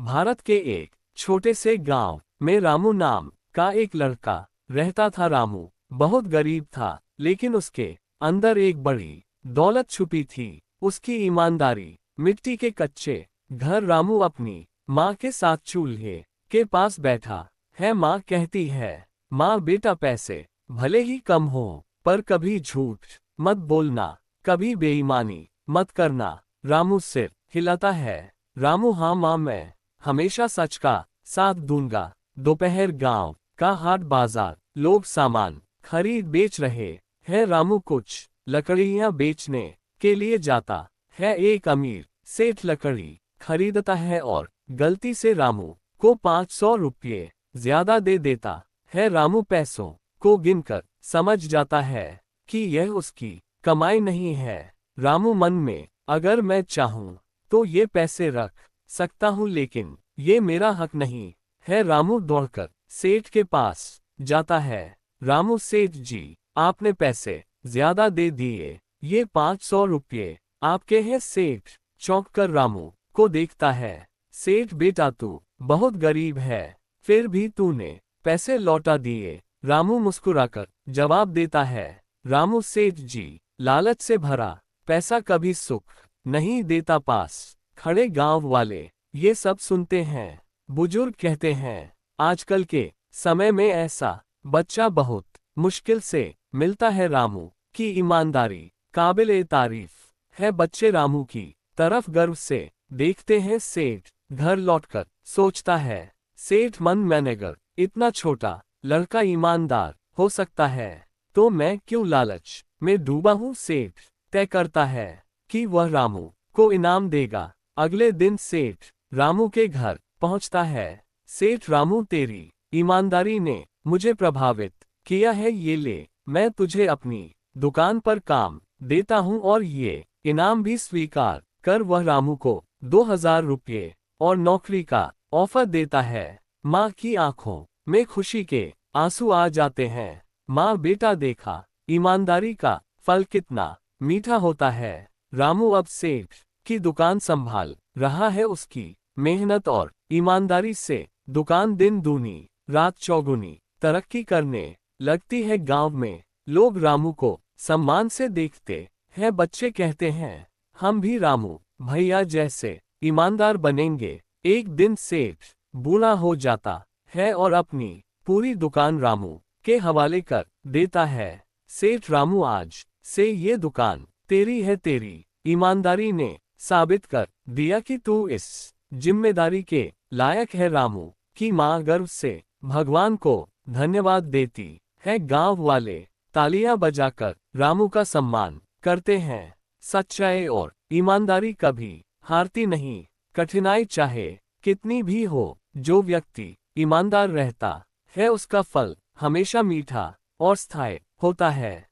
भारत के एक छोटे से गांव में रामू नाम का एक लड़का रहता था। रामू बहुत गरीब था, लेकिन उसके अंदर एक बड़ी दौलत छुपी थी, उसकी ईमानदारी। मिट्टी के कच्चे घर। रामू अपनी माँ के साथ चूल्हे के पास बैठा है। माँ कहती है, माँ बेटा पैसे भले ही कम हो, पर कभी झूठ मत बोलना, कभी बेईमानी मत करना। रामू सिर हिलाता है। रामू हाँ माँ, मैं हमेशा सच का साथ दूंगा। दोपहर गांव का हाट बाजार, लोग सामान खरीद बेच रहे हैं। रामू कुछ लकड़ियां बेचने के लिए जाता है। एक अमीर सेठ लकड़ी खरीदता है और गलती से रामू को 500 रुपये ज्यादा दे देता है। रामू पैसों को गिनकर समझ जाता है कि यह उसकी कमाई नहीं है। रामू मन में, अगर मैं चाहूं तो ये पैसे रख सकता हूं, लेकिन ये मेरा हक नहीं है। रामू दौड़कर सेठ के पास जाता है। रामू सेठ जी, आपने पैसे ज्यादा दे दिए, ये 500 रुपये आपके हैं। सेठ चौंक कर रामू को देखता है। सेठ बेटा तू बहुत गरीब है, फिर भी तूने पैसे लौटा दिए। रामू मुस्कुराकर जवाब देता है, रामू सेठ जी, लालच से भरा पैसा कभी सुख नहीं देता। पास खड़े गांव वाले ये सब सुनते हैं। बुजुर्ग कहते हैं, आजकल के समय में ऐसा बच्चा बहुत मुश्किल से मिलता है। रामू की ईमानदारी काबिले तारीफ है। बच्चे रामू की तरफ गर्व से देखते हैं। सेठ घर लौटकर सोचता है, सेठ मन मैनेगर इतना छोटा लड़का ईमानदार हो सकता है, तो मैं क्यों लालच में डूबा हूँ। सेठ तय करता है कि वह रामू को इनाम देगा। अगले दिन सेठ रामू के घर पहुंचता है। सेठ, रामू तेरी ईमानदारी ने मुझे प्रभावित किया है, ये ले, मैं तुझे अपनी दुकान पर काम देता हूं और ये इनाम भी स्वीकार कर। वह रामू को 2000 रुपये और नौकरी का ऑफर देता है। माँ की आंखों में खुशी के आंसू आ जाते हैं। माँ बेटा देखा ईमानदारी का फल कितना मीठा होता है। रामू अब सेठ की दुकान संभाल रहा है। उसकी मेहनत और ईमानदारी से दुकान दिन दूनी रात चौगुनी तरक्की करने लगती है। गांव में लोग रामू को सम्मान से देखते हैं। बच्चे कहते हैं, हम भी रामू भैया जैसे ईमानदार बनेंगे। एक दिन सेठ बूढ़ा हो जाता है और अपनी पूरी दुकान रामू के हवाले कर देता है। सेठ, रामू आज से ये दुकान तेरी है। तेरी ईमानदारी ने साबित कर दिया कि तू इस जिम्मेदारी के लायक है। रामू की माँ गर्व से भगवान को धन्यवाद देती है। गांव वाले तालियां बजाकर रामू का सम्मान करते हैं। सच्चाई और ईमानदारी कभी हारती नहीं। कठिनाई चाहे कितनी भी हो, जो व्यक्ति ईमानदार रहता है उसका फल हमेशा मीठा और स्थायी होता है।